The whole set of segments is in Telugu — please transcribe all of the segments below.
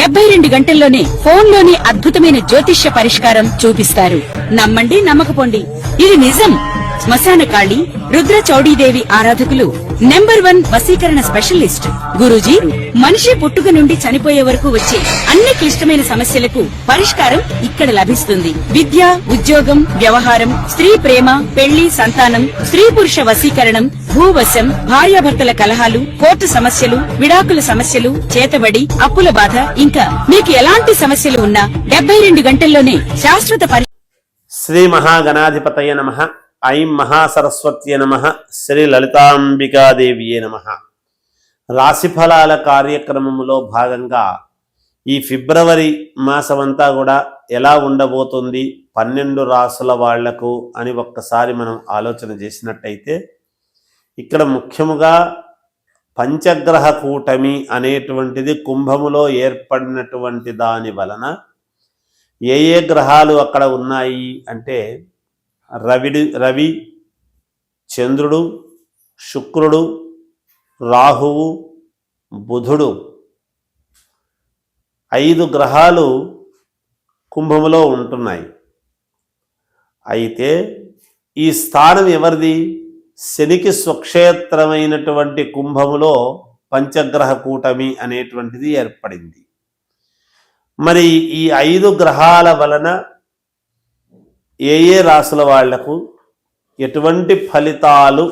72 గంటల్లోనే ఫోన్లోని అద్భుతమైన జ్యోతిష్య పరిష్కారం చూపిస్తారు. నమ్మండి, నమ్మకపోండి, ఇది నిజం. శ్మశాన కాళి రుద్ర చౌడీదేవి ఆరాధకులు నంబర్ 1 వశీకరణ స్పెషలిస్ట్. గురూజీ మనిషి పుట్టుక నుండి చనిపోయే వరకు వచ్చే అన్ని క్లిష్టమైన సమస్యలకు పరిష్కారం ఇక్కడ లభిస్తుంది. విద్య, ఉద్యోగం, వ్యవహారం, స్త్రీ ప్రేమ, పెళ్లి, సంతానం, స్త్రీ పురుష వశీకరణం, భూవశం, భార్యాభర్తల కలహాలు, కోర్టు సమస్యలు, విడాకుల సమస్యలు, చేతబడి, అప్పుల బాధ, ఇంకా మీకు ఎలాంటి సమస్యలు ఉన్నా 72 గంటల్లోనే శాశ్వత శ్రీ మహాగణాధిపతయ నమః. ఐం మహాసరస్వత్యే నమః. శ్రీ లలితాంబికాదేవియే నమః. రాశిఫలాల కార్యక్రమంలో భాగంగా ఈ ఫిబ్రవరి మాసమంతా కూడా ఎలా ఉండబోతుంది 12 రాసుల వాళ్లకు అని ఒక్కసారి మనం ఆలోచన చేసినట్టయితే, ఇక్కడ ముఖ్యముగా పంచగ్రహ కూటమి అనేటువంటిది కుంభములో ఏర్పడినటువంటి దాని వలన ఏ ఏ గ్రహాలు అక్కడ ఉన్నాయి అంటే రవి, చంద్రుడు, శుక్రుడు, రాహువు, బుధుడు, 5 గ్రహాలు కుంభములో ఉంటున్నాయి. అయితే ఈ స్థానం ఎవరిది? శనికి స్వక్షేత్రమైనటువంటి కుంభములో పంచగ్రహ కూటమి అనేటువంటిది ఏర్పడింది. మరి ఈ 5 గ్రహాల వలన ఏ ఏ రాసుల వాళ్లకు ఎటువంటి ఫలితాలు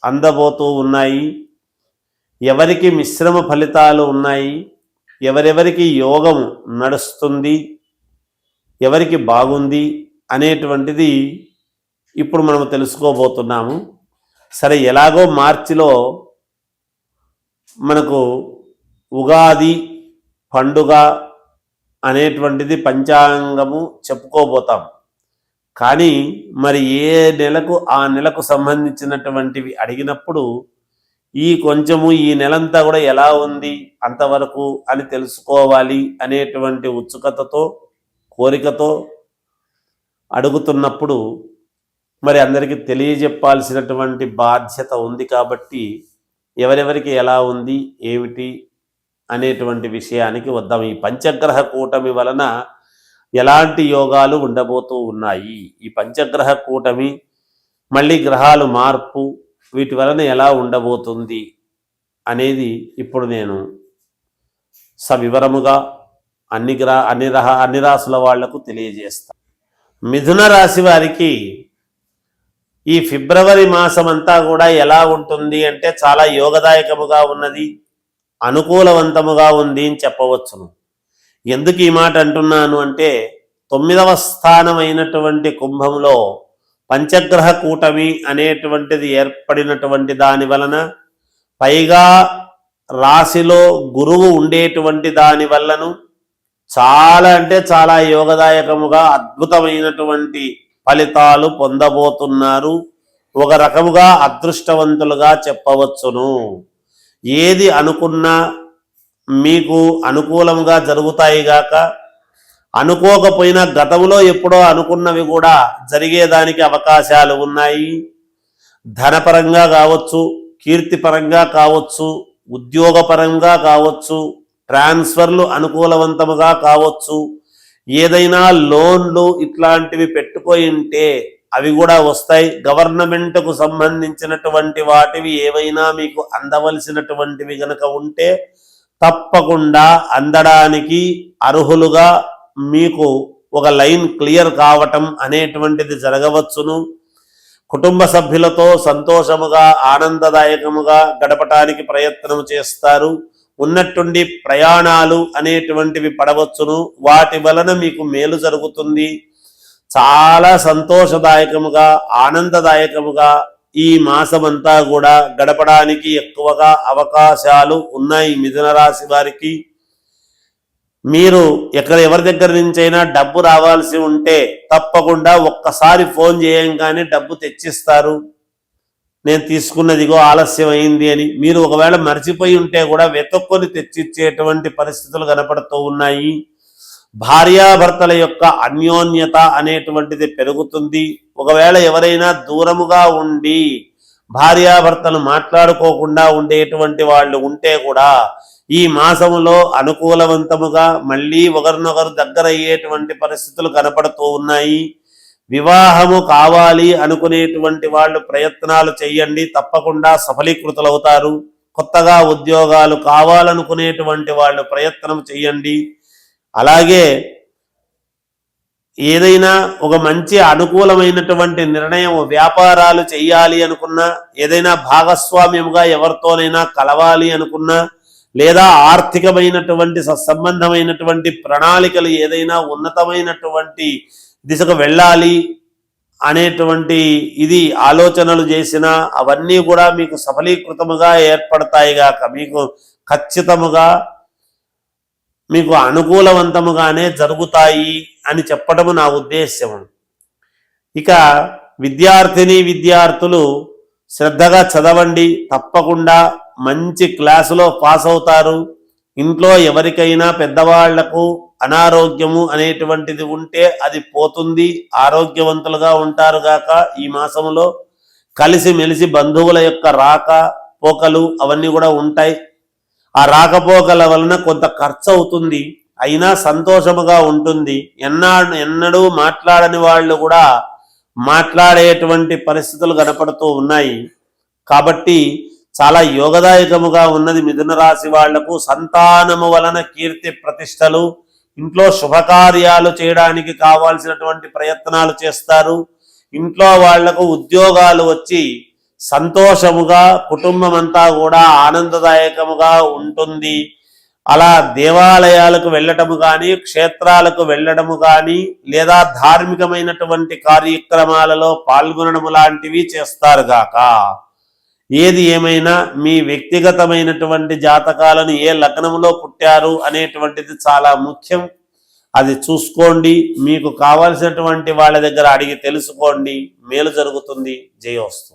అందబోతూ ఉన్నాయి, ఎవరికి మిశ్రమ ఫలితాలు ఉన్నాయి, ఎవరెవరికి యోగం నడుస్తుంది, ఎవరికి బాగుంది అనేటువంటిది ఇప్పుడు మనం తెలుసుకోబోతున్నాము. సరే, ఎలాగో మార్చిలో మనకు ఉగాది పండుగ అనేటువంటిది పంచాంగము చెప్పుకోబోతాం. కానీ మరి ఏ నెలకు ఆ నెలకు సంబంధించినటువంటివి అడిగినప్పుడు కొంచెము ఈ నెలంతా కూడా ఎలా ఉంది అంతవరకు అని తెలుసుకోవాలి అనేటువంటి ఉత్సుకతతో, కోరికతో అడుగుతున్నప్పుడు మరి అందరికీ తెలియజెప్పాల్సినటువంటి బాధ్యత ఉంది. కాబట్టి ఎవరెవరికి ఎలా ఉంది ఏమిటి అనేటువంటి విషయానికి వద్దాం. ఈ పంచగ్రహ కూటమి వలన ఎలాంటి యోగాలు ఉండబోతూ ఉన్నాయి, ఈ పంచగ్రహ కూటమి మళ్ళీ గ్రహాలు మార్పు వీటి వలన ఎలా ఉండబోతుంది అనేది ఇప్పుడు నేను సవివరముగా అన్ని రాసుల వాళ్లకు తెలియజేస్తాను. మిథున రాశి వారికి ఈ ఫిబ్రవరి మాసమంతా కూడా ఎలా ఉంటుంది అంటే చాలా యోగదాయకముగా ఉన్నది, అనుకూలవంతముగా ఉంది అని చెప్పవచ్చును. ఎందుకు ఈ మాట అంటున్నాను అంటే 9వ స్థానమైనటువంటి కుంభంలో పంచగ్రహ కూటమి అనేటువంటిది ఏర్పడినటువంటి దాని వలన, పైగా రాశిలో గురువు ఉండేటువంటి దాని వల్లను చాలా అంటే చాలా యోగదాయకముగా అద్భుతమైనటువంటి ఫలితాలు పొందబోతున్నారు. ఒక రకముగా అదృష్టవంతులుగా చెప్పవచ్చును. ఏది అనుకున్నా మీకు అనుకూలంగా జరుగుతాయి గాక, అనుకోకపోయినా గతంలో ఎప్పుడో అనుకున్నవి కూడా జరిగేదానికి అవకాశాలు ఉన్నాయి. ధనపరంగా కావచ్చు, కీర్తిపరంగా కావచ్చు, ఉద్యోగపరంగా కావచ్చు, ట్రాన్స్ఫర్లు అనుకూలవంతముగా కావచ్చు, ఏదైనా లోన్లు ఇట్లాంటివి పెట్టుకొని ఉంటే అవి కూడా వస్తాయి. గవర్నమెంట్కు సంబంధించినటువంటి వాటివి ఏవైనా మీకు అందవలసినటువంటివి గనక ఉంటే తప్పకుండా అందడానికి అర్హులుగా మీకు ఒక లైన్ క్లియర్ కావటం అనేటువంటిది జరగవచ్చును. కుటుంబ సభ్యులతో సంతోషముగా ఆనందదాయకముగా గడపటానికి ప్రయత్నం చేస్తారు. ఉన్నట్టుండి ప్రయాణాలు అనేటువంటివి పడవచ్చును. వాటి వలన మీకు మేలు జరుగుతుంది. చాలా సంతోషదాయకముగా ఆనందదాయకముగా ఈ మాసమంతా కూడా గడపడానికి ఎక్కువగా అవకాశాలు ఉన్నాయి. మిథున రాశి వారికి మీరు ఎవరి దగ్గర నుంచైనా డబ్బు రావాల్సి ఉంటే తప్పకుండా ఒక్కసారి ఫోన్ చేయంగానే డబ్బు తెచ్చిస్తారు. నేను తీసుకున్నదిగో ఆలస్యం అయింది అని మీరు ఒకవేళ మర్చిపోయి ఉంటే కూడా వెతుక్కొని తెచ్చిచ్చేటువంటి పరిస్థితులు కనపడుతూ ఉన్నాయి. భార్యాభర్తల యొక్క అన్యోన్యత అనేటువంటిది పెరుగుతుంది. ఒకవేళ ఎవరైనా దూరముగా ఉండి భార్యాభర్తలు మాట్లాడుకోకుండా ఉండేటువంటి వాళ్ళు ఉంటే కూడా ఈ మాసములో అనుకూలవంతముగా మళ్ళీ ఒకరినొకరు దగ్గర అయ్యేటువంటి పరిస్థితులు కనపడుతూ ఉన్నాయి. వివాహము కావాలి అనుకునేటువంటి వాళ్ళు ప్రయత్నాలు చేయండి, తప్పకుండా సఫలీకృతులవుతారు. కొత్తగా ఉద్యోగాలు కావాలనుకునేటువంటి వాళ్ళు ప్రయత్నం చేయండి. అలాగే ఏదైనా ఒక మంచి అనుకూలమైనటువంటి నిర్ణయం, వ్యాపారాలు చేయాలి అనుకున్నా, ఏదైనా భాగస్వామ్యముగా ఎవరితోనైనా కలవాలి అనుకున్నా, లేదా ఆర్థికమైనటువంటి సత్సంబంధమైనటువంటి ప్రణాళికలు ఏదైనా ఉన్నతమైనటువంటి దిశకు వెళ్ళాలి అనేటువంటి ఇది ఆలోచనలు చేసినా అవన్నీ కూడా మీకు సఫలీకృతముగా ఏర్పడతాయి గాక, మీకు ఖచ్చితముగా మీకు అనుకూలవంతముగానే జరుగుతాయి అని చెప్పడము నా ఉద్దేశ్యము. ఇక విద్యార్థులు శ్రద్ధగా చదవండి, తప్పకుండా మంచి క్లాసులో పాస్ అవుతారు. ఇంట్లో ఎవరికైనా పెద్దవాళ్లకు అనారోగ్యము అనేటువంటిది ఉంటే అది పోతుంది, ఆరోగ్యవంతులుగా ఉంటారు గాక. ఈ మాసంలో కలిసిమెలిసి బంధువుల యొక్క రాక పోకలు అవన్నీ కూడా ఉంటాయి. ఆ రాకపోకల వలన కొంత ఖర్చు అవుతుంది, అయినా సంతోషముగా ఉంటుంది. ఎన్నడూ మాట్లాడని వాళ్ళు కూడా మాట్లాడేటువంటి పరిస్థితులు కనపడుతూ ఉన్నాయి. కాబట్టి చాలా యోగదాయకముగా ఉన్నది మిథున రాశి వాళ్లకు. సంతానము వలన కీర్తి ప్రతిష్టలు, ఇంట్లో శుభకార్యాలు చేయడానికి కావాల్సినటువంటి ప్రయత్నాలు చేస్తారు. ఇంట్లో వాళ్లకు ఉద్యోగాలు వచ్చి సంతోషముగా కుటుంబం అంతా కూడా ఆనందదాయకముగా ఉంటుంది. అలా దేవాలయాలకు వెళ్ళటము కానీ, క్షేత్రాలకు వెళ్ళడము కానీ, లేదా ధార్మికమైనటువంటి కార్యక్రమాలలో పాల్గొనడము లాంటివి చేస్తారు గాక. ఏది ఏమైనా మీ వ్యక్తిగతమైనటువంటి జాతకాలను ఏ లగ్నంలో పుట్టారు అనేటువంటిది చాలా ముఖ్యం. అది చూసుకోండి, మీకు కావలసినటువంటి వాళ్ళ దగ్గర అడిగి తెలుసుకోండి, మేలు జరుగుతుంది. జయోస్తు.